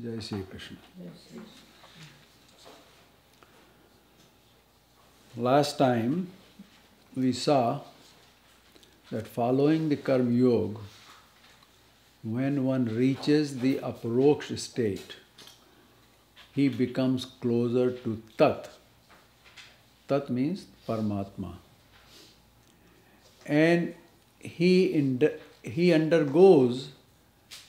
Jai Shri Krishna. Last time we saw that following the Karma Yoga, when one reaches the Aparoksha state, he becomes closer to Tat. Tat means Paramatma. And he undergoes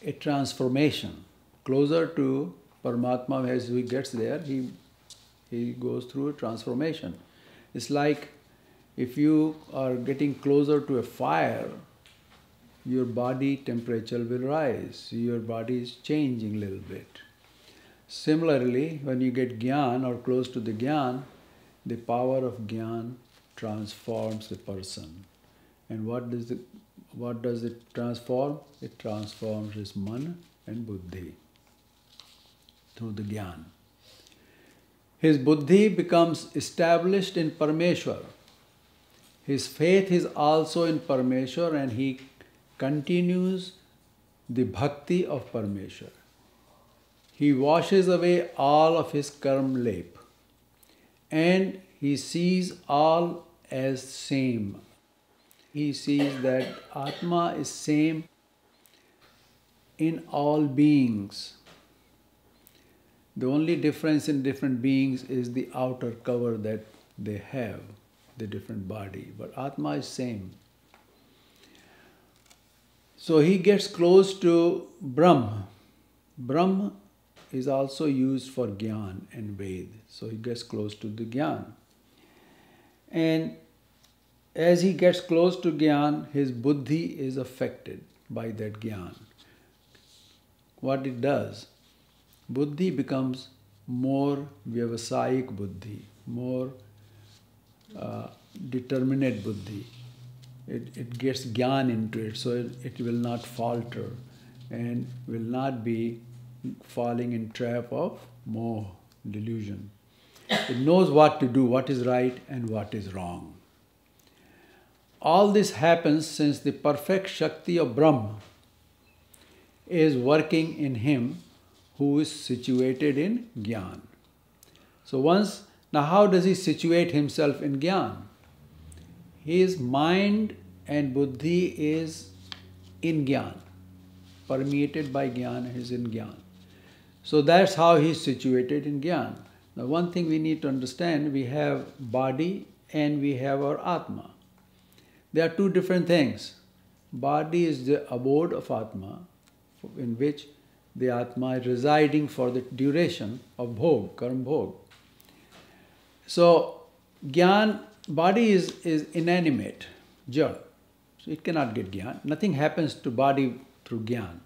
a transformation. Closer to Paramatma, as he gets there, he goes through a transformation. It's like if you are getting closer to a fire, your body temperature will rise. Your body is changing a little bit. Similarly, when you get Gyan or close to the Gyan, the power of Gyan transforms the person. And what does it transform? It transforms his man and buddhi through the Gyan. His buddhi becomes established in Parameshwar. His faith is also in Parameshwar, and he continues the bhakti of Parameshwar. He washes away all of his karma lep, and he sees all as same. He sees that Atma is same in all beings. The only difference in different beings is the outer cover that they have, the different body. But Atma is same. So he gets close to Brahm. Brahm is also used for Gyan and Ved. So he gets close to the Gyan. And as he gets close to Gyan, his buddhi is affected by that Gyan. What it does? Buddhi becomes more vyavasayic buddhi, more determinate buddhi. It gets Gyan into it, so it will not falter and will not be falling in trap of moh, delusion. It knows what to do, what is right and what is wrong. All this happens since the perfect Shakti of Brahma is working in him who is situated in Gyan. So now how does he situate himself in Gyan? His mind and buddhi is in Gyan, permeated by Gyan, is in Gyan. So that's how he is situated in Gyan. Now one thing we need to understand, we have body and we have our Atma. They are two different things. Body is the abode of Atma, in which the Atma is residing for the duration of bhog, karma bhog. So, Gyan, body is inanimate, jad. So it cannot get Gyan. Nothing happens to body through Gyan.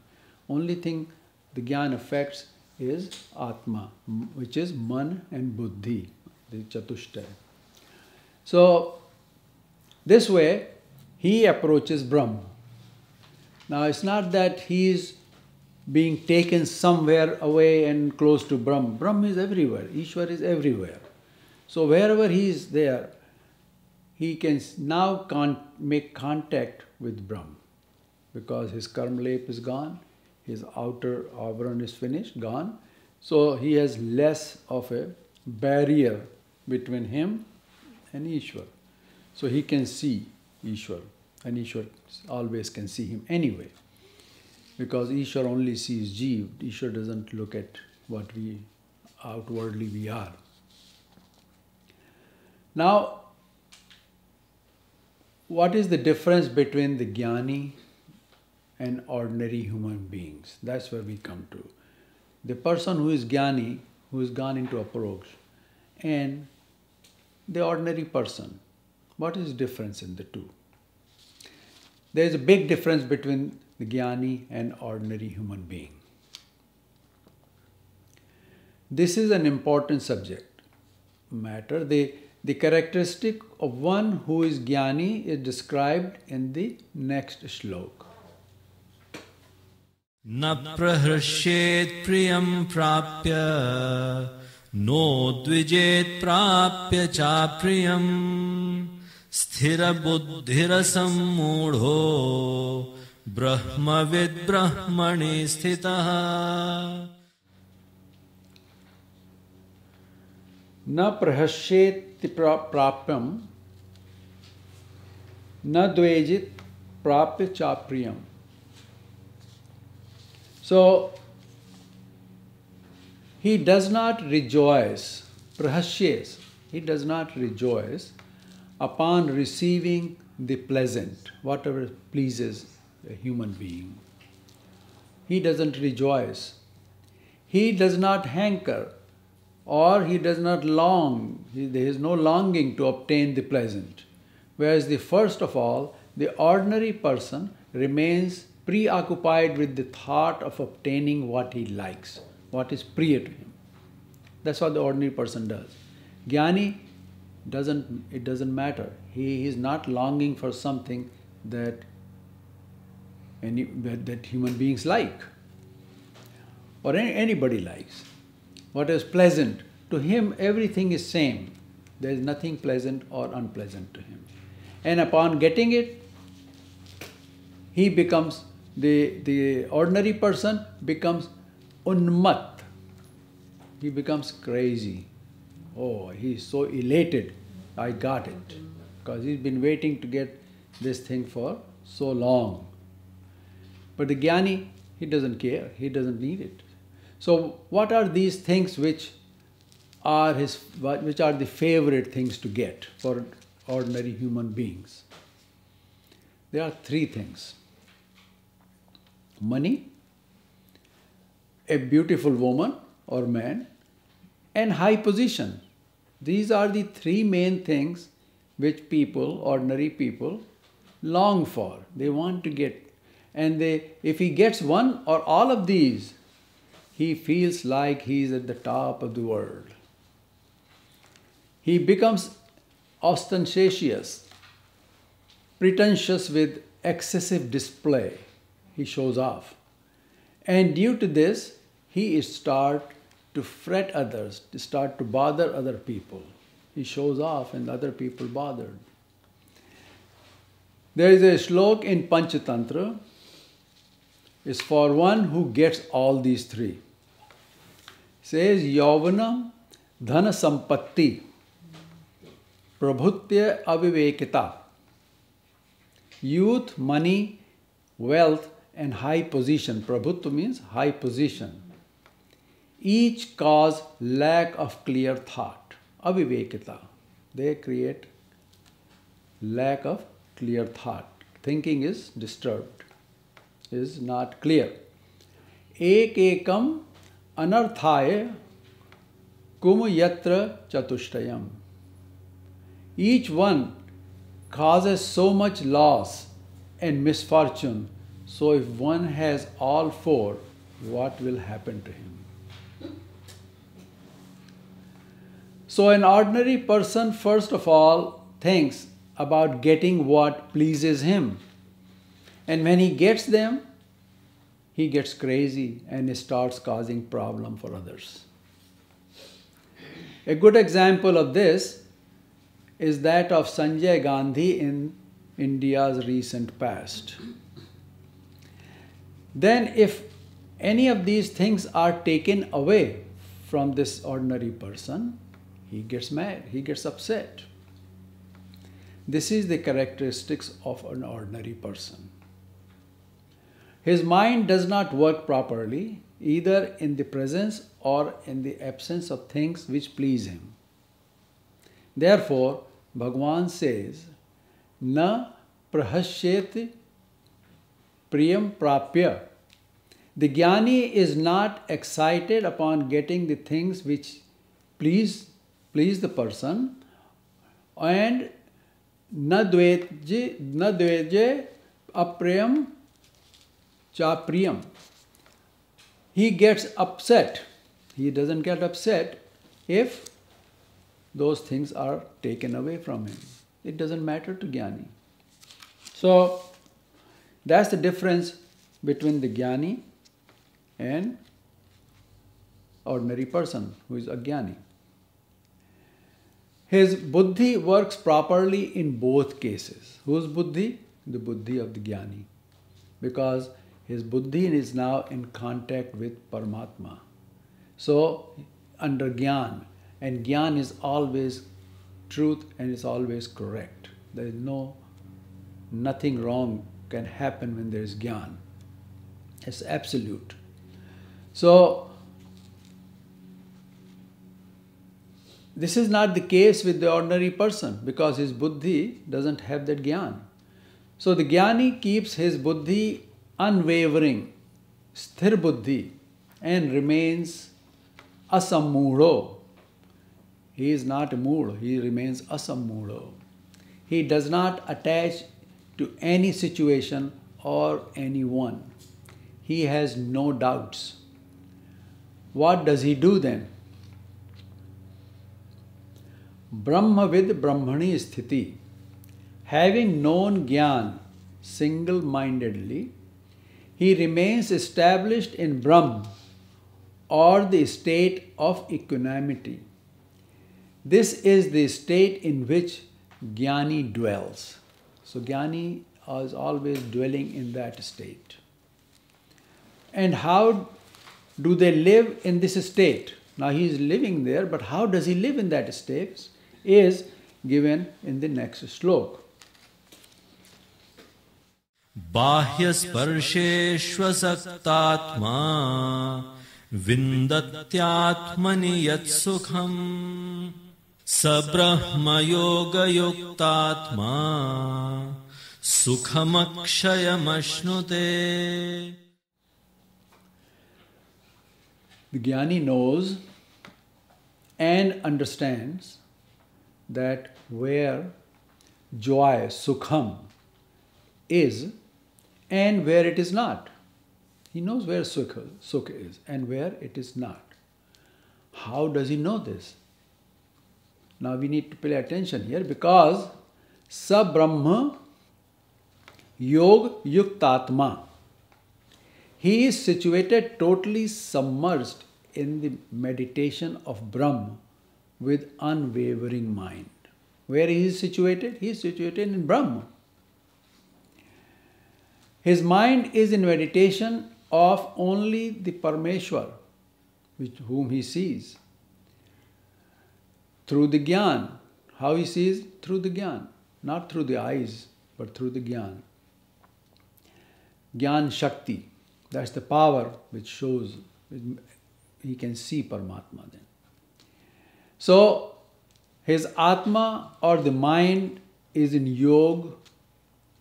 Only thing the Gyan affects is Atma, which is man and buddhi, the Chatushtai. So, this way, he approaches Brahma. Now, it's not that he is being taken somewhere away and close to Brahma. Brahma is everywhere. Ishwar is everywhere. So wherever he is there, he can now make contact with Brahma, because his karma lep is gone, his outer avran is finished, gone. So he has less of a barrier between him and Ishwar. So he can see Ishwar, and Ishwar always can see him anyway. Because Ishwar only sees Jeev. Ishwar doesn't look at what we outwardly we are. Now, what is the difference between the Jnani and ordinary human beings? That's where we come to. The person who is Jnani, who has gone into Aparoksha, and the ordinary person. What is the difference in the two? There is a big difference between the Jnani and ordinary human being. This is an important subject matter. The characteristic of one who is Jnani is described in the next shloka. Na praharshet priyam prapya, no dvijet prapya cha priyam, sthira buddhira sammudho, brahmavid brahmani sthitaha. Na prahashyeti prapyam, na dvejit prapya chapriyam. So, he does not rejoice, prahashyes, he does not rejoice upon receiving the pleasant, whatever pleases a human being. He doesn't rejoice. He does not hanker, or he does not long. There is no longing to obtain the pleasant. Whereas first of all, the ordinary person remains preoccupied with the thought of obtaining what he likes, what is priya to him. That's what the ordinary person does. Jnani it doesn't matter. He is not longing for something that human beings like, or anybody likes. What is pleasant to him, everything is same. There is nothing pleasant or unpleasant to him. And upon getting it, he becomes the ordinary person becomes unmat. He becomes crazy. Oh, he's so elated. I got it. Because he's been waiting to get this thing for so long. But the jnani, he doesn't care. He doesn't need it. So what are these things which are the favorite things to get for ordinary human beings? There are three things. Money, a beautiful woman or man, and high position. These are the three main things which ordinary people, long for. They want to get. And if he gets one or all of these, he feels like he is at the top of the world. He becomes ostentatious, pretentious with excessive display. He shows off. And due to this, he starts to fret others, to start to bother other people. He shows off and other people bothered. There is a slok in Panchatantra. It's for one who gets all these three. It says, Yavanam dhana sampatti prabhutya avivekita. Youth, money, wealth, and high position. Prabhutva means high position. Each cause lack of clear thought. Avivekita. They create lack of clear thought. Thinking is disturbed, is not clear. Ek ekam anarthaya kum yatra chatushtayam. Each one causes so much loss and misfortune. So if one has all four, what will happen to him? So an ordinary person first of all thinks about getting what pleases him. And when he gets them, he gets crazy and starts causing problem for others. A good example of this is that of Sanjay Gandhi in India's recent past. Then if any of these things are taken away from this ordinary person, he gets mad, he gets upset. This is the characteristics of an ordinary person. His mind does not work properly, either in the presence or in the absence of things which please him. Therefore, Bhagavan says, Na prahashyeti priyam prapya. The jnani is not excited upon getting the things which please the person, and na dveje apriyam chapriyam. He gets upset. He doesn't get upset if those things are taken away from him. It doesn't matter to jnani. So that's the difference between the jnani and ordinary person who is ajnani. His buddhi works properly in both cases. Whose buddhi? The buddhi of the jnani. Because his buddhi is now in contact with Paramatma. So, under jnana, And Gyan is always truth and is always correct. There is nothing wrong can happen when there is Gyan. It's absolute. So, this is not the case with the ordinary person because his buddhi doesn't have that Gyan. So the Jnani keeps his buddhi unwavering, sthir buddhi, and remains asammuro. He is not a mood, he remains asammuro. He does not attach to any situation or anyone. He has no doubts. What does he do then? Brahmavid Brahmani Sthiti. Having known Gyan single-mindedly, he remains established in Brahm or the state of equanimity. This is the state in which Jnani dwells. So Jnani is always dwelling in that state. And how do they live in this state? Now he is living there, but how does he live in that state is given in the next sloka. Bahya sparsheshvasaktatma vindatyatmani yat sukham sabrahma yoga yuktatma sukhamakshayam. The Jnani knows and understands that where joy, sukham, is and where it is not. He knows where sukha is and where it is not. How does he know this? Now we need to pay attention here because sa brahma yog yuktatma. He is situated totally submerged in the meditation of Brahm with unwavering mind. Where he is situated? He is situated in Brahm. His mind is in meditation of only the Parameshwar, whom he sees. Through the Gyan. How he sees? Through the Gyan. Not through the eyes, but through the Gyan. Gyan Shakti. That's the power which shows he can see Paramatma then. So, his Atma or the mind is in Yog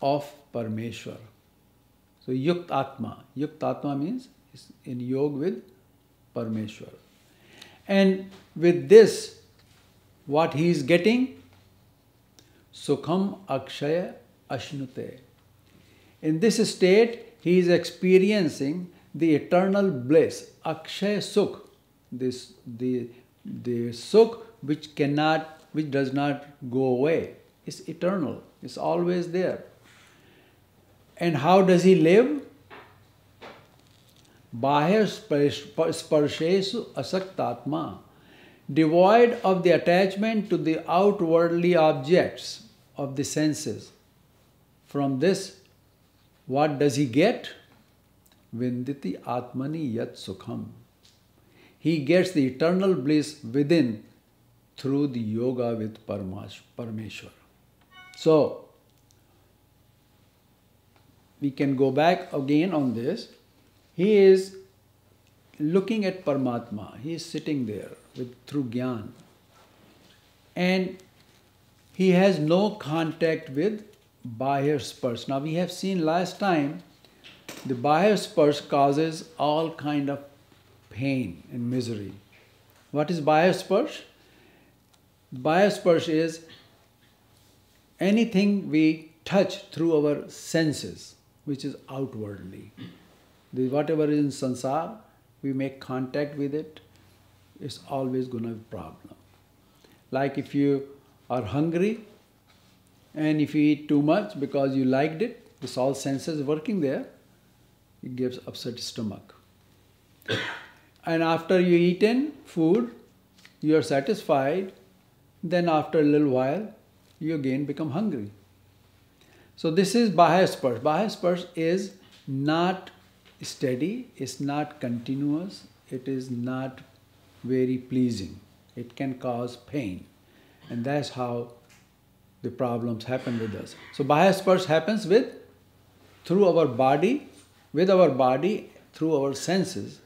of Parameshwar. So, Yukt Atma. Yukt Atma means in Yog with Parameshwar. And with this, what he is getting? Sukham Akshaya Ashnute. In this state, he is experiencing the eternal bliss, Akshaya Sukh, the Sukh which does not go away. It's eternal. It's always there. And how does he live? Bahya sparshesu asaktatma, devoid of the attachment to the outwardly objects of the senses. From this, what does he get? Vinditi atmani yat sukham. He gets the eternal bliss within through the yoga with Parameshwar. So, we can go back again on this. He is looking at Paramatma. He is sitting there through Gyan. And he has no contact with Bahya Spars. Now we have seen last time, the Bahya Spars causes all kind of pain and misery. What is Bahya Spars? Bahya Spars is anything we touch through our senses, which is outwardly. Whatever is in sansar, we make contact with it, it's always going to have a problem. Like if you are hungry, and if you eat too much because you liked it, this all senses working there, it gives upset stomach. And after you eaten food, you are satisfied, then after a little while, you again become hungry. So this is Bahya Spars. Bahya Spars is not steady, it's not continuous, it is not very pleasing. It can cause pain. And that's how the problems happen with us. So Bahya Sparsh happens through our body, through our senses,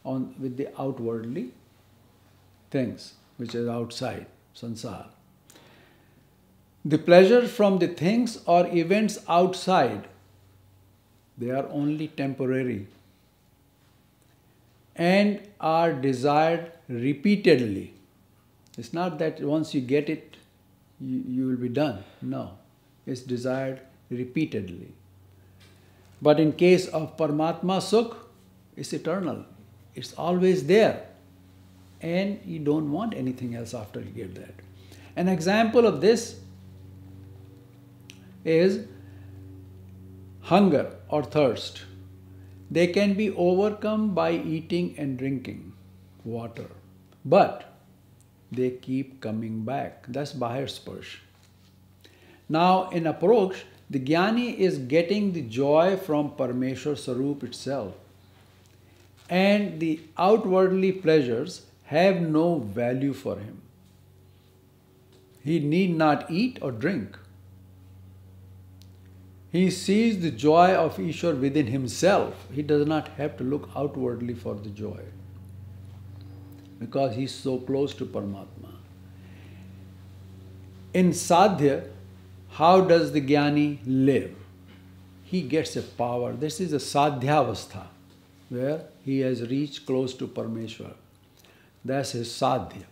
with the outwardly things, which is outside, sansar. The pleasure from the things or events outside, they are only temporary and are desired repeatedly. It's not that once you get it, you will be done. No, it's desired repeatedly. But in case of Paramatma Sukh, it's eternal. It's always there. And you don't want anything else after you get that. An example of this is hunger or thirst. They can be overcome by eating and drinking water. But they keep coming back. That's Bahir Sparsh. Now in Approach, the Jnani is getting the joy from Parameshwar Sarup itself. And the outwardly pleasures have no value for him. He need not eat or drink. He sees the joy of Ishwar within himself. He does not have to look outwardly for the joy, because he is so close to Paramatma. In Sadhya, how does the Jnani live? He gets a power. This is a Sadhyavastha, where he has reached close to Parameshwar. That's his Sadhya.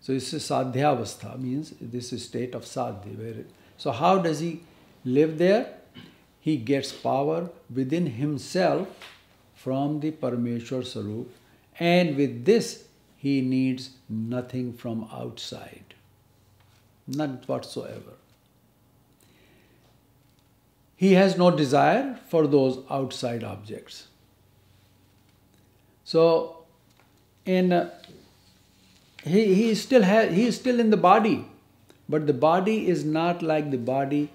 So this is Sadhyavastha, means this is state of Sadhya. So how does he live there? He gets power within himself from the Parameshwar Sarup, and with this he needs nothing from outside. None whatsoever. He has no desire for those outside objects. So, he is still in the body, but the body is not like the body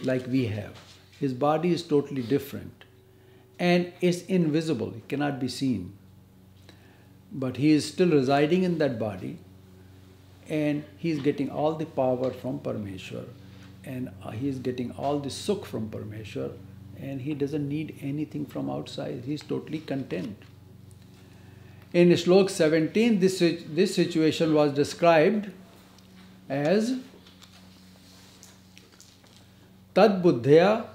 like we have. His body is totally different, and it's invisible. It cannot be seen. But he is still residing in that body, and he is getting all the power from Parameshwar, and he is getting all the sukh from Parameshwar, and he doesn't need anything from outside. He is totally content. In Shlok 17, this situation was described as Tad Buddhya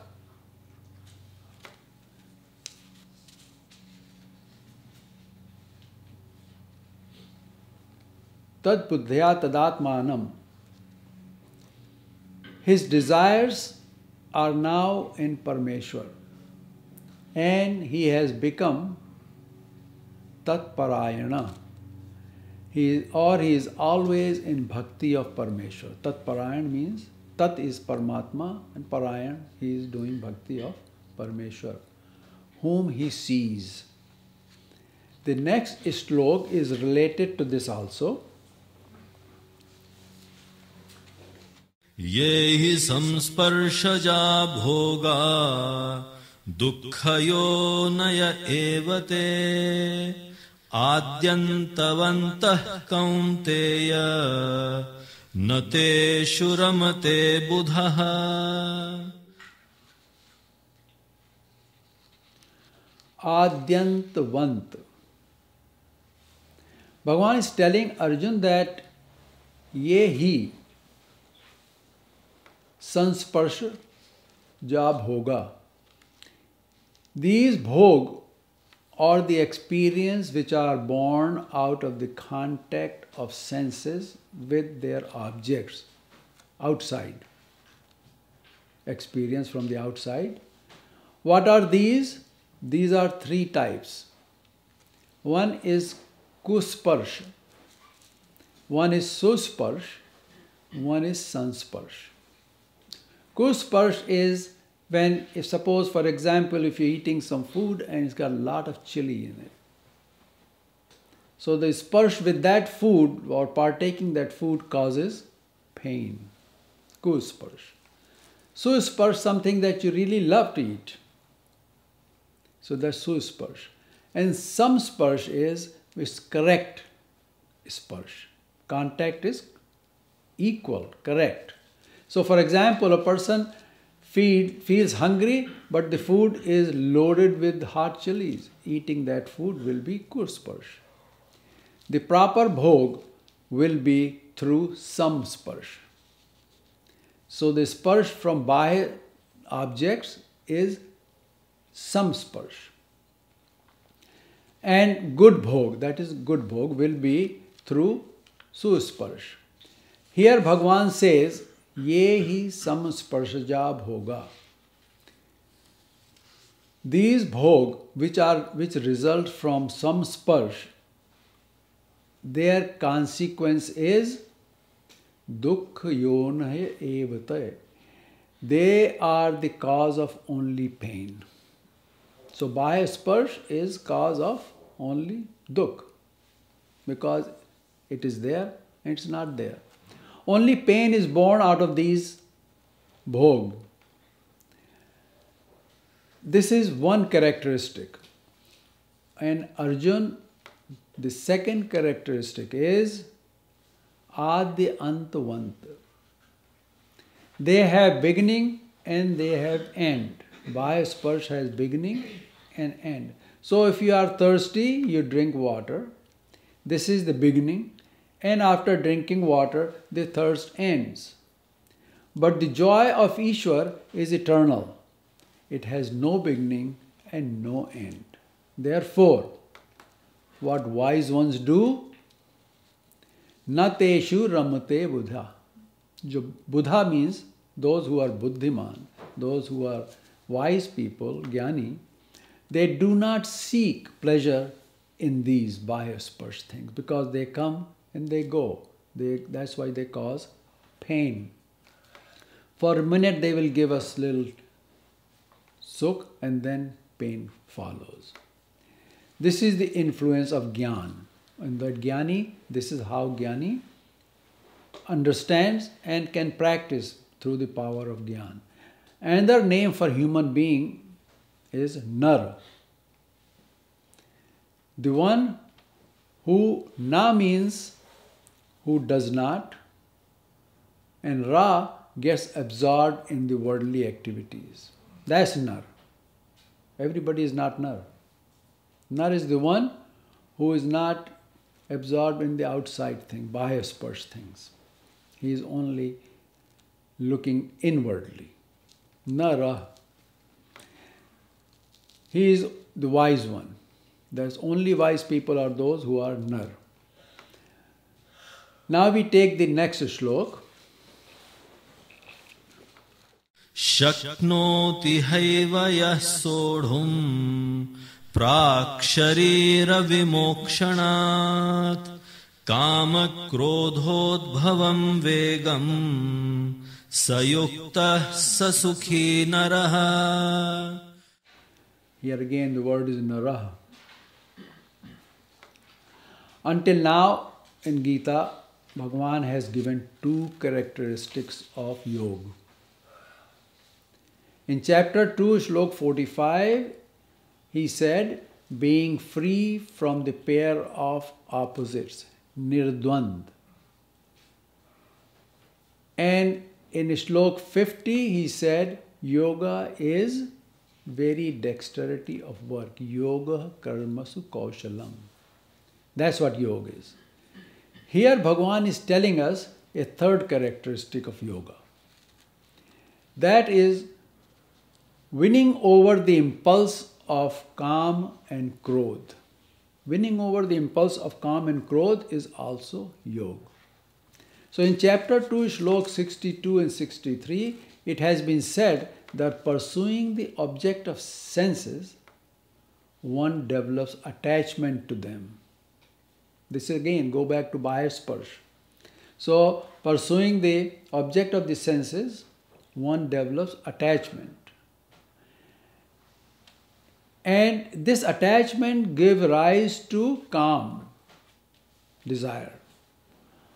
Tad Buddhya Tadatmanam. His desires are now in Parameshwar, and he has become Tat Parayana. He is always in bhakti of Parameshwar. Tat Parayan means Tat is Paramatma, and Parayan, he is doing bhakti of Parameshwar, whom he sees. The next shlok is related to this also. ये हि संस्पर्शजा भोगा दुःखयोनय एव ते आद्यन्तवन्तः कौन्तेय न तेषु रमते बुधः. Adyantavant. Bhagavan is telling Arjun that ye hi sansparsha ja bhoga. These bhog, or the experience which are born out of the contact of senses with their objects outside. Experience from the outside. What are these? These are three types. One is kusparsh, one is susparsh, one is sansparsh. Kusparsh is when, if suppose for example, if you're eating some food and it's got a lot of chili in it. So the sparsh with that food or partaking that food causes pain. Kusparsh. Susparsh, something that you really love to eat. So that's susparsh. And samsparsh is correct sparsh. contact is equal, correct. So for example, a person feels hungry, but the food is loaded with hot chilies. Eating that food will be kursparsh. The proper bhog will be through samsparsh. So the sparsh from bahya objects is samsparsh. And good bhog, that is good bhog, will be through susparsh. Here Bhagavan says, ye hi samsparshaja bhoga. These bhog which result from samsparsh, their consequence is dukha yonah evatay. They are the cause of only pain. So bahya sparsh is cause of only dukh, because it is there and it's not there. Only pain is born out of these bhog. This is one characteristic. And Arjun, the second characteristic is Adi Antavant. They have beginning and they have end. Bahya sparsh has beginning and end. So if you are thirsty, you drink water. This is the beginning. And after drinking water, the thirst ends. But the joy of Ishwar is eternal. It has no beginning and no end. Therefore, what wise ones do, na teshu ramate buddha. Buddha means those who are buddhiman, those who are wise people, jnani, they do not seek pleasure in these bahya sparsh things, because they come and they go. That's why they cause pain. For a minute they will give us little sukh and then pain follows. This is the influence of jnana. And the jnani, this is how jnani understands and can practice through the power of jnana. Another name for human being is nar. The one who na means who does not, and ra gets absorbed in the worldly activities. That's nar. Everybody is not nar. Nar is the one who is not absorbed in the outside thing, bahya sparsh things. He is only looking inwardly. Nara. He is the wise one. There's only wise people are those who are nar. Now we take the next shlok. Shaknoti haiva yah sodhum prak sharira vimokshanat kama krodhodbhavam vegam sayukta sasukhi naraha. Here again the word is naraha. Until now in Gita, Bhagavan has given two characteristics of yoga. In chapter 2, Shlok 45, he said, being free from the pair of opposites, nirdvand. And in Shlok 50, he said, yoga is very dexterity of work. Yoga karmasu kaushalam. That's what yoga is. Here Bhagavan is telling us a third characteristic of yoga. That is winning over the impulse of Kam and Krodh. Winning over the impulse of Kam and Krodh is also yoga. So in chapter 2, Shlok 62 and 63, it has been said that pursuing the object of senses, one develops attachment to them. This again, go back to bahya sparsh. So pursuing the object of the senses, one develops attachment. And this attachment gives rise to Kam, desire,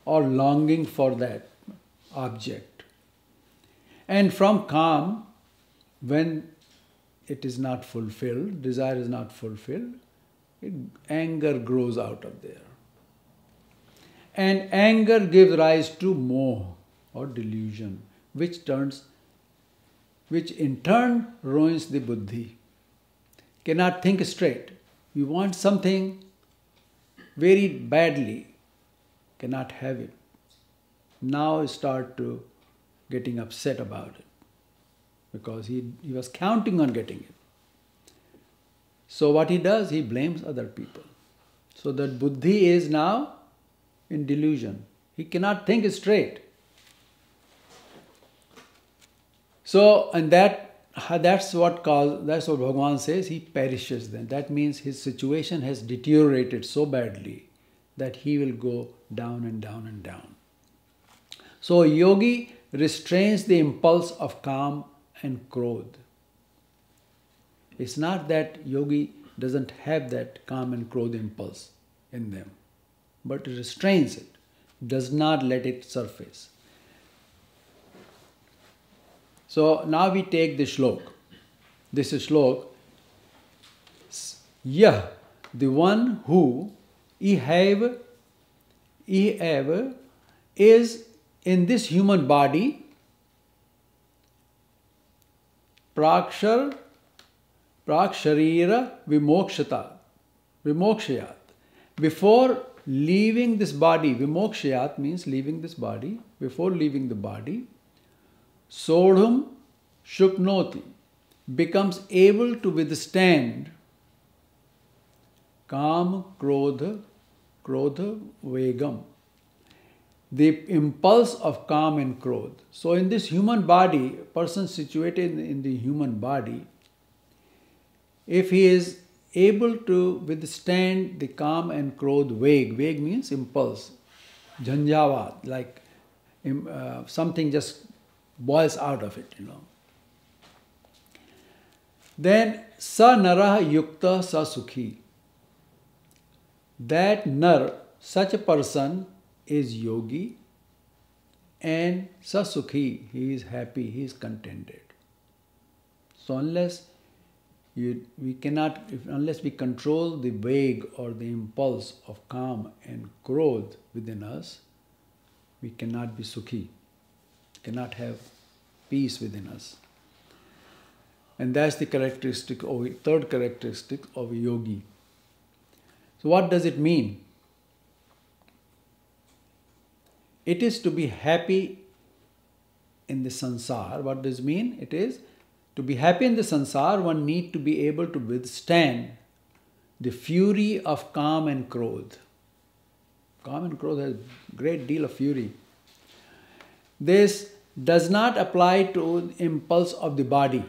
or longing for that object. And from Kam, when it is not fulfilled, desire is not fulfilled, anger grows out of there. And anger gives rise to moh or delusion, which in turn ruins the buddhi. Cannot think straight. You want something very badly, cannot have it. Now start to getting upset about it because he was counting on getting it. So what he does, he blames other people. So that buddhi is now in delusion. He cannot think straight. So, and that's what Bhagavan says, he perishes then. That means his situation has deteriorated so badly that he will go down and down and down. So yogi restrains the impulse of kam and krodh. It's not that yogi doesn't have that kam and krodh impulse in them, but restrains it, does not let it surface. So now we take the shlok. This is shlok. Yah, the one who is in this human body, praksharira vimokshayat. Before leaving this body, vimokshayat means leaving this body, before leaving the body, sodhum shuknoti, becomes able to withstand kam, krodha vegam, the impulse of kam and krodh. So in this human body, a person situated in the human body, if he is able to withstand the kam and krodh veg means impulse, jhanjavad, like something just boils out of it, Then sa narah yukta sa sukhi. That nar, such a person, is yogi, and sa sukhi, he is happy, he is contented. So unless we control the veg or the impulse of kam and krodh within us, we cannot be sukhi, cannot have peace within us. And that's the third characteristic of a yogi. So what does it mean? It is to be happy in the sansar. What does it mean? It is to be happy in the sansar, one need to be able to withstand the fury of kam and krodh. Kam and krodh has a great deal of fury. This does not apply to the impulse of the body.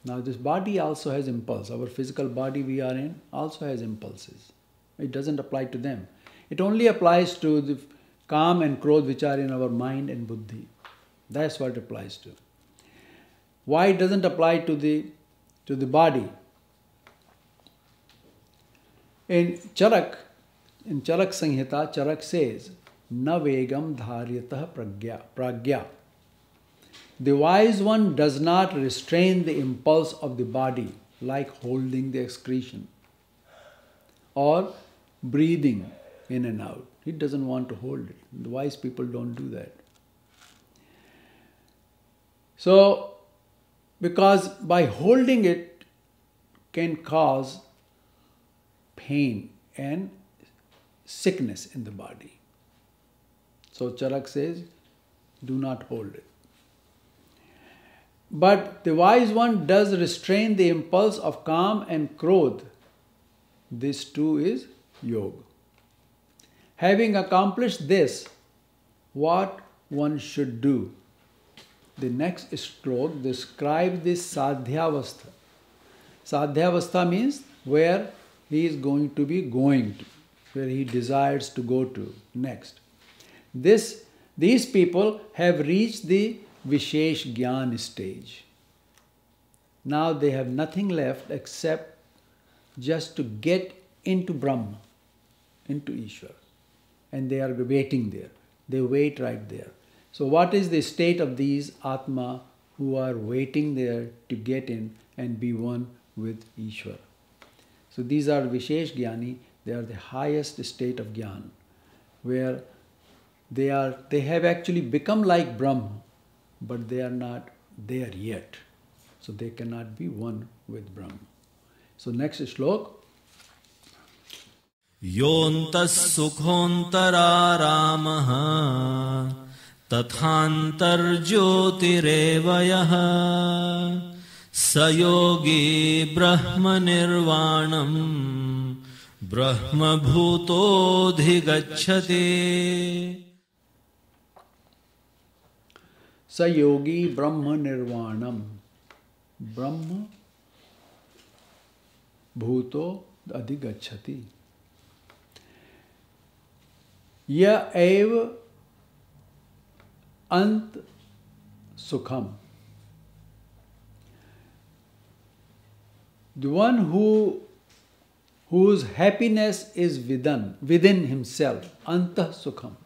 Now this body also has impulse. Our physical body we are in also has impulses. It doesn't apply to them. It only applies to the kam and krodh which are in our mind and buddhi. That's what it applies to. Why it doesn't apply to the body? In Charak Sanhita, Charak says, na vegam dharyatah pragya. The wise one does not restrain the impulse of the body, like holding the excretion or breathing in and out. He doesn't want to hold it. The wise people don't do that. So, because by holding it can cause pain and sickness in the body. So Charak says, do not hold it. But the wise one does restrain the impulse of kam and krodh. This too is yoga. Having accomplished this, what one should do? The next stroke describes this sadhyavastha. Sadhyavastha means where he is going to be going to, where he desires to go to next. These people have reached the Vishesh Gyan stage. Now they have nothing left except just to get into Brahma, into Ishvara. And they are waiting there. They wait right there. So what is the state of these Atma who are waiting there to get in and be one with Ishvara? So these are Vishesh Gyani. They are the highest state of Gyan. where they have actually become like Brahma, but they are not there yet. So they cannot be one with Brahma. So next slok. Yontas sukhontararamah tathantar jyotirevayah sayogi brahma nirvanam brahma bhutodhigacchati. Sayogi brahma nirvanam brahma bhuto adhigacchati. Ya ev ant sukham. The one whose happiness is within himself, anta sukham.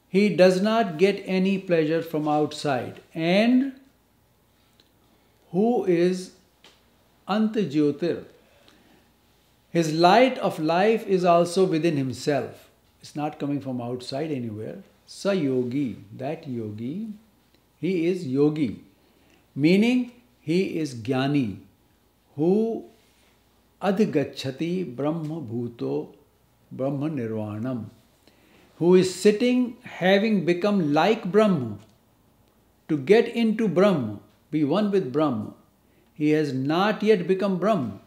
He does not get any pleasure from outside. And who is anta jyotir? His light of life is also within himself. It's not coming from outside anywhere. Sa yogi, that yogi, he is yogi, meaning he is jnani, who adhigacchati brahma bhuto brahma nirvanam, who is sitting having become like Brahma. To get into Brahma, be one with Brahma, he has not yet become Brahma.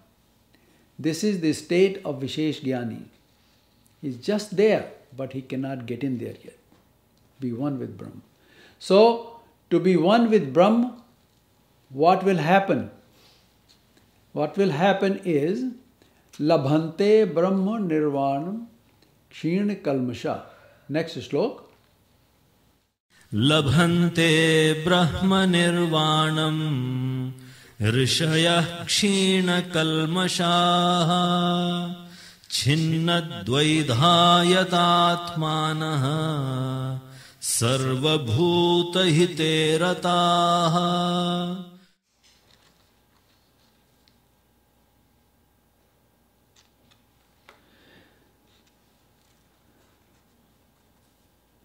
This is the state of Vishesh Jnani. He is just there, but he cannot get in there yet. Be one with Brahma. So, to be one with Brahma, what will happen? What will happen is, labhante brahma nirvanam kshina kalmasha. Next slok. Labhante brahma nirvanam rishayah kshina kalmashaha छिन्नद्वैधायतात्मानः सर्वभूतहिते रताः.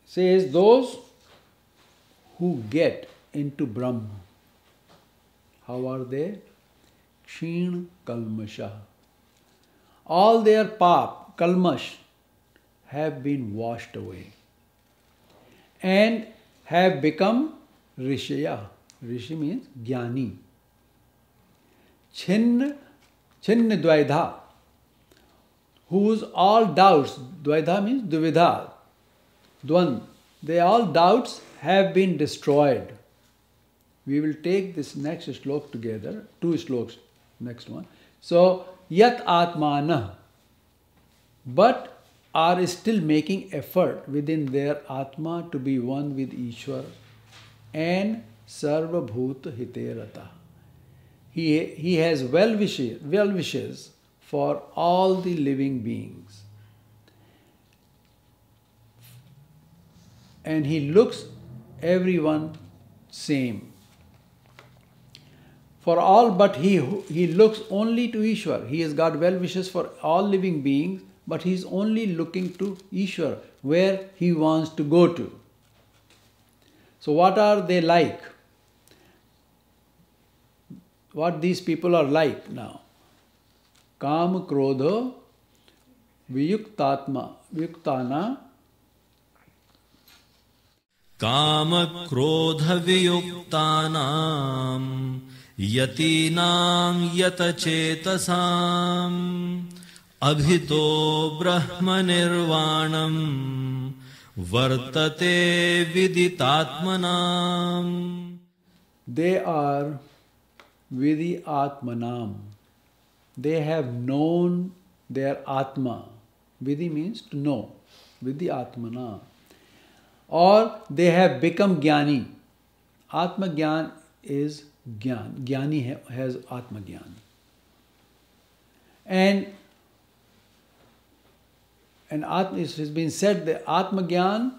Says those who get into Brahma, how are they? Kshin kalmasha. All their pap, kalmash, have been washed away and have become rishya. Rishi means jnani. Chinna dvaidha, whose all doubts, dvaidha means duvidha, dwan, all doubts have been destroyed. We will take this next slok together, two sloks, next one. So, yat atmanah, but are still making effort within their atma to be one with Ishwar and sarva bhuta hiterata. He has well wishes for all the living beings. And he looks everyone same. For all, but he looks only to Ishwar. He has got well wishes for all living beings, but he is only looking to Ishwar, where he wants to go to. So what are they like? What these people are like now? Kam krodha viyuktana. Kama krodha viyuktanam yatinam yatachetasam abhito brahma nirvanam vartate viditatmanam. They are vidi atmanam. They have known their atma. Vidi means to know. Vidi atmana. Or they have become jnani. Atma jnana is jnana. Jnani has atma jnana. And it has been said that atma jnana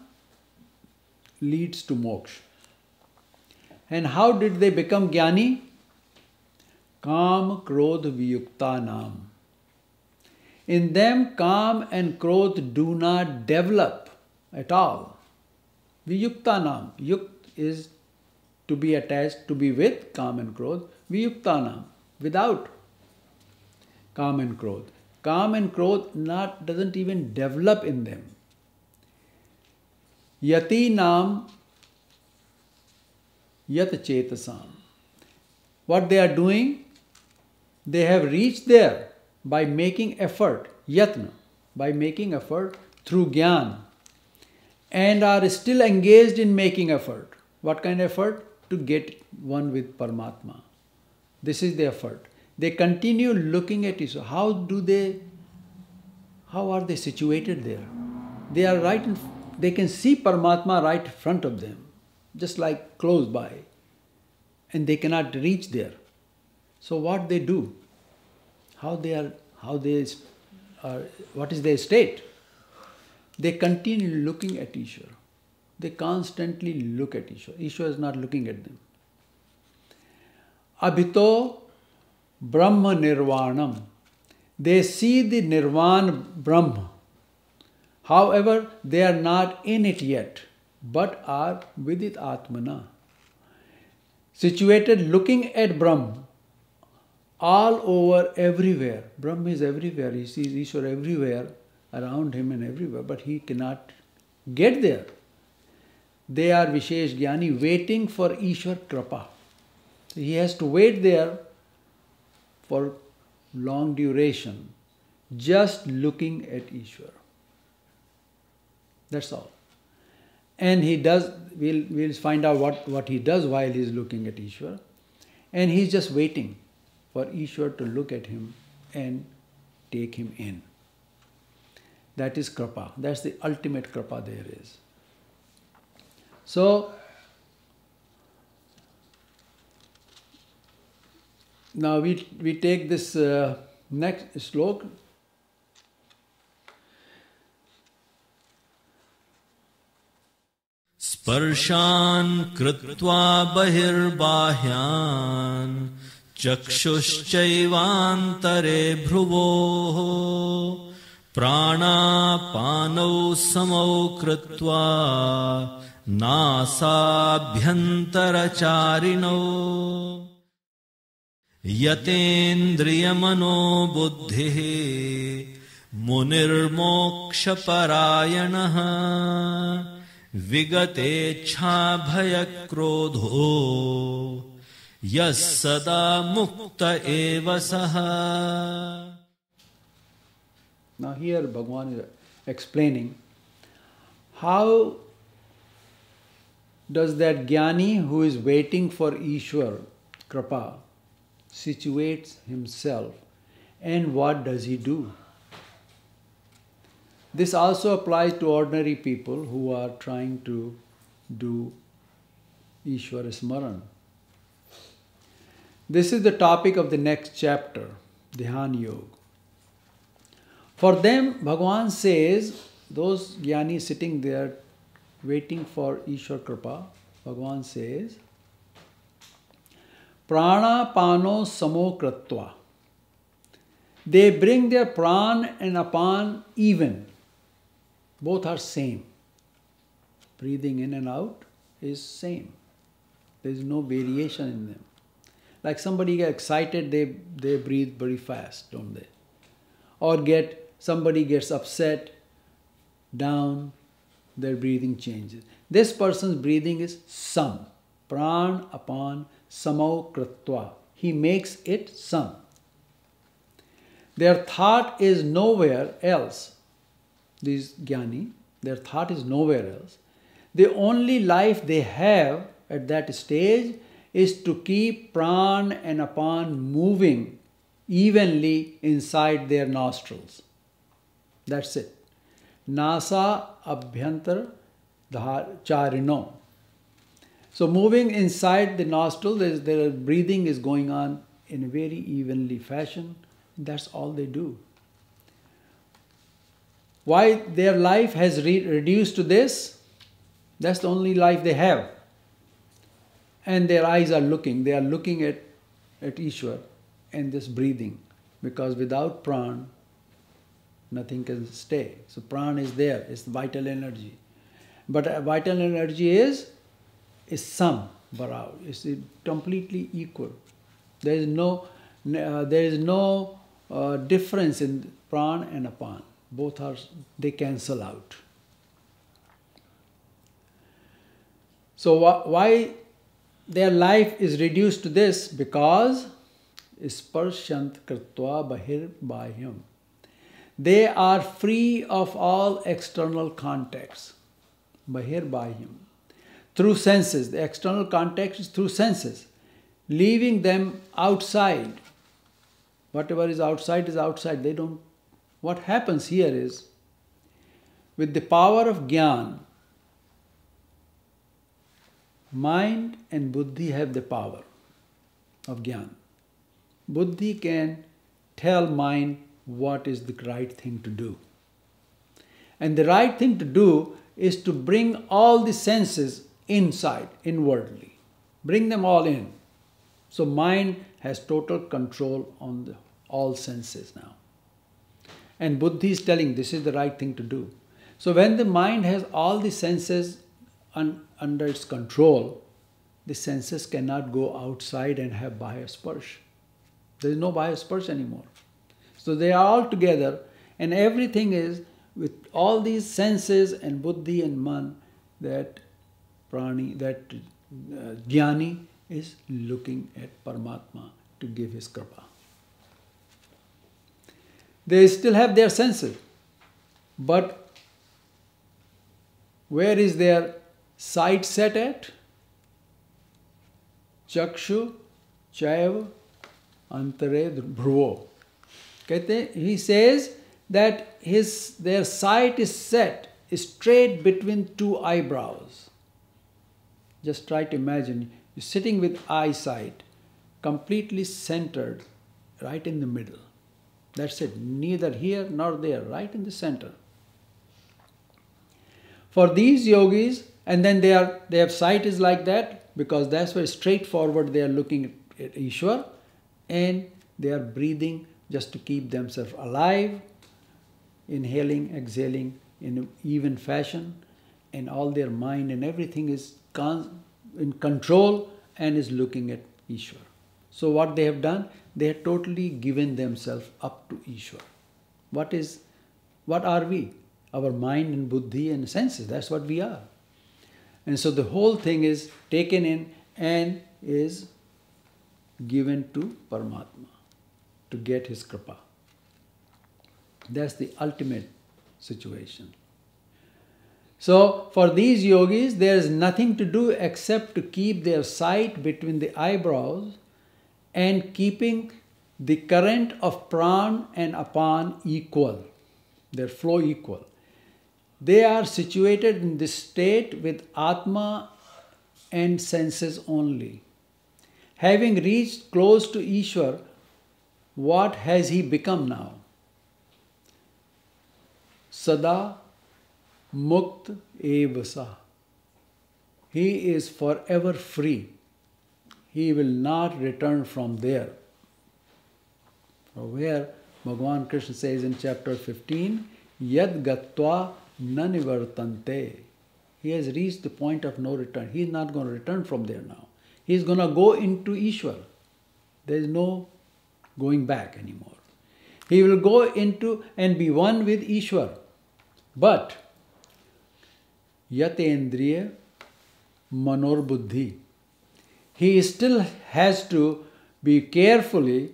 leads to moksha. And how did they become jnani? Kam krodha viyuktanam. In them, Kam and Krodh do not develop at all. Viyuktanam. Yukt is to be attached, to be with Kam and Krodh. Viyuktanam. Without Kam and Krodh. Kam and Krodh doesn't even develop in them. Yati nam yat chetasam. What they are doing, they have reached there by making effort, yatna, by making effort through jnana, and are still engaged in making effort. What kind of effort? To get one with Paramatma. This is the effort. They continue looking at Ishvara. How are they situated there? They are they can see Paramatma right in front of them, just like close by, and they cannot reach there. So what they do? What is their state? They continue looking at Ishvara. They constantly look at Ishvara. Ishvara is not looking at them. Abhito Brahma Nirvanam. They see the Nirvan Brahma. However, they are not in it yet, but are with it Atmana. Situated looking at Brahma, all over, everywhere. Brahma is everywhere. He sees Ishvara everywhere, around him and everywhere, but he cannot get there. They are Vishesh Jnani waiting for Ishvara Kripa. So he has to wait there for long duration, just looking at Ishvara. That's all. And he does, we'll find out what he does while he's looking at Ishvara. And he's just waiting for Ishvara to look at him and take him in. That is Kripa. That's the ultimate Kripa there is. So, now we take this next slok. Sparshan krutva bahirbahyaan chakshuschaivantare bhruvoh pranapanau samau krutva nasabhyantaracharino yatendriyamano buddhi munirmokshaparayanah vigatechha bhayakrodho yas sada mukta eva saha. Now here Bhagavan is explaining how does that Jnani who is waiting for Ishvara Kripa situates himself, and what does he do? This also applies to ordinary people who are trying to do Ishvara Smaran. This is the topic of the next chapter, Dhyan Yoga. For them, Bhagavan says, those jnanis sitting there waiting for Ishvara Kripa, Bhagavan says, Prana Pano Samo Kratva. They bring their pran and apan even. Both are same. Breathing in and out is same. There is no variation in them. Like somebody gets excited, they breathe very fast, don't they? Or somebody gets upset, down, their breathing changes. This person's breathing is sam. Pran apan samau kratva. He makes it sam. Their thought is nowhere else. These jnani, their thought is nowhere else. The only life they have at that stage is to keep pran and apan moving evenly inside their nostrils. That's it. Nasa abhyantar charino. So moving inside the nostril, their breathing is going on in a very evenly fashion. That's all they do. Why their life has reduced to this? That's the only life they have. And their eyes are looking. They are looking at Ishvara and this breathing. Because without pran, nothing can stay. So prana is there, it's vital energy. But vital energy is sum, barar, it's completely equal. There is no difference in pran and apan. Both they cancel out. So why their life is reduced to this? Because sparshant kritva bahir bahyam. They are free of all external contacts. Bahir bahyam. Through senses. The external contact is through senses. Leaving them outside. Whatever is outside is outside. They don't. What happens here is, with the power of jnana, mind and buddhi have the power of jnana. Buddhi can tell mind what is the right thing to do. And the right thing to do is to bring all the senses inside, inwardly. Bring them all in. So mind has total control on all senses now. And buddhi is telling this is the right thing to do. So when the mind has all the senses under its control, the senses cannot go outside and have bahya sparsh. There is no bahya sparsh anymore. So they are all together, and everything is with all these senses and buddhi and man, that prani, that jnani is looking at Paramatma to give his kripa. They still have their senses, but where is their sight set at? Chakshu chaiva antare dhruvo. He says that their sight is set straight between two eyebrows. Just try to imagine, you're sitting with eyesight completely centered right in the middle. That's it, neither here nor there, right in the center. For these yogis, and then their sight is like that, because that's where straightforward they are looking at Ishwar, and they are breathing just to keep themselves alive, inhaling, exhaling in an even fashion, and all their mind and everything is in control and is looking at Ishwar. So what they have done, they have totally given themselves up to Ishwar. What are we? Our mind and buddhi and senses, that's what we are. And so the whole thing is taken in and is given to Paramatma to get his kripa. That's the ultimate situation. So for these yogis, there is nothing to do except to keep their sight between the eyebrows and keeping the current of pran and apan equal, their flow equal. They are situated in this state with Atma and senses only. Having reached close to Ishwar, what has he become now? Sada Mukt Evasa. He is forever free. He will not return from there. From where Bhagavan Krishna says in chapter 15, Yad Gatva Nanivartante. He has reached the point of no return. He is not going to return from there now. He is going to go into Ishwar. There is no going back anymore. He will go into and be one with Ishwar. But Yatendriya Manor Buddhi. He still has to be carefully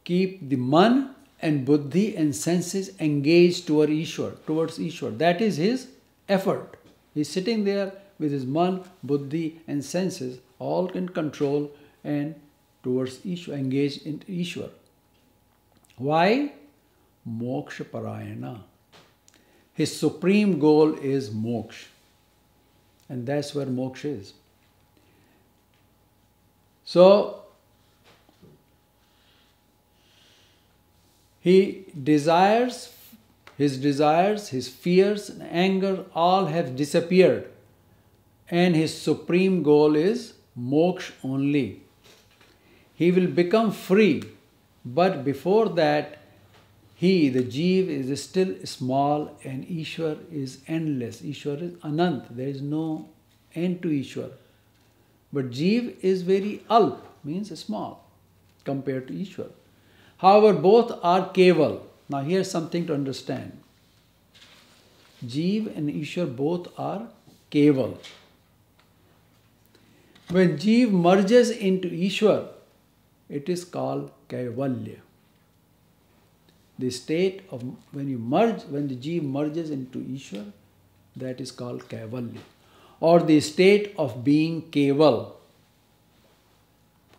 keep the man and buddhi and senses engaged towards Ishwar. That is his effort. He is sitting there with his man, buddhi and senses all in control and towards Ishwar, engaged in Ishwar. Why? Moksha Parayana. His supreme goal is moksha. And that's where moksha is. So, his desires, his fears and anger all have disappeared. And his supreme goal is moksha only. He will become free, but before that, he, the Jeev, is still small and Ishwar is endless. Ishwar is Anant. There is no end to Ishwar. But Jeev is very alp, means small, compared to Ishwar. However, both are Keval. Now here's something to understand. Jeev and Ishwar both are Keval. When Jeev merges into Ishwar, it is called Kaivalya. The state of when the Jeev merges into Ishwar, that is called Kaivalya. Or the state of being Keval.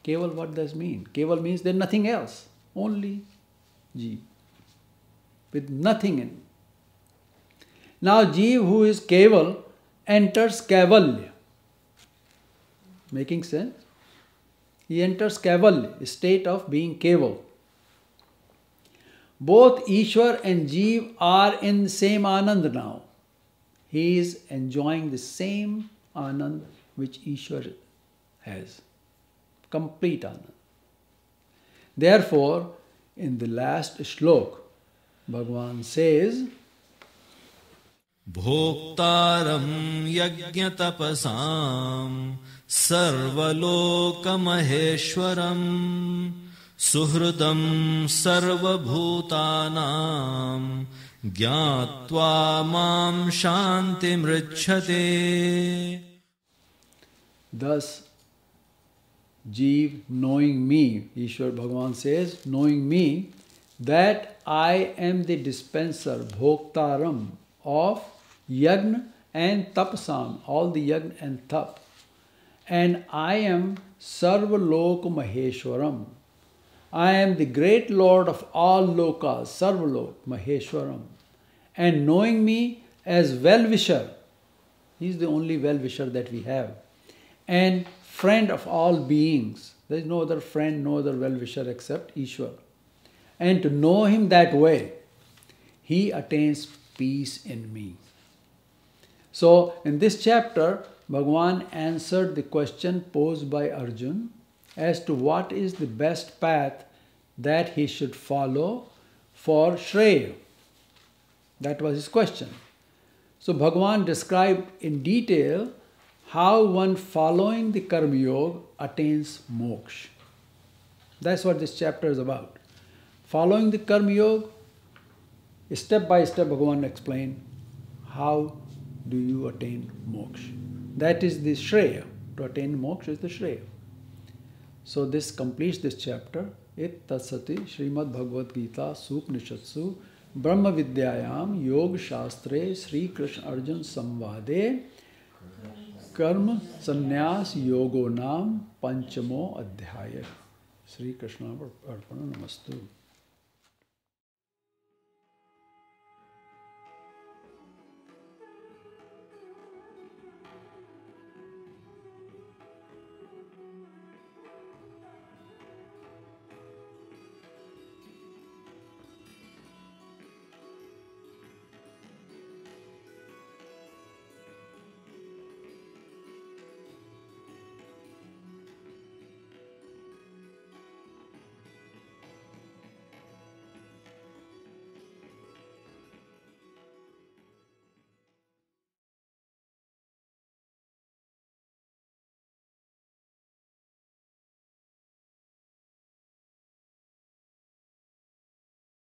Keval, what does it mean? Keval means there is nothing else, only Jeev, with nothing in. Now Jeev who is Keval enters Kaivalya. Making sense? He enters Kaivalya, state of being Keval. Both Ishwar and Jeev are in the same Anand now. He is enjoying the same Anand which Ishwar has. Complete Anand. Therefore, in the last shlok, Bhagavan says, Bhoktaram yajñatapasam sarvalokamaheeshwaram suhridam sarvabhutanam jnatva mam shantimricchate. Thus, Jeev knowing me, Ishwar Bhagavan says, knowing me, that I am the dispenser, Bhoktaram, of Yagna and Tapasam, all the Yagna and Tap. And I am Sarvalok Maheshwaram. I am the great Lord of all lokas, Sarvalok Maheshwaram. And knowing me as well-wisher, he is the only well-wisher that we have, and friend of all beings. There is no other friend, no other well-wisher except Ishwar. And to know him that way, he attains peace in me. So, in this chapter, Bhagavan answered the question posed by Arjun as to what is the best path that he should follow for Shreya. That was his question. So, Bhagavan described in detail how one following the Karma Yoga attains moksha. That's what this chapter is about. Following the Karma Yoga, step by step Bhagavan explained how do you attain moksha. That is the Shreya. To attain moksha is the Shreya. So this completes this chapter. It tatsati Shrimad Bhagavad Gita Supnishatsu Brahma Vidyayam Yoga Shastre Sri Krishna Arjun Samvade Karma Sannyas Yogo Nam Panchamo Adhyaya. Sri Krishna Arpana Namastu.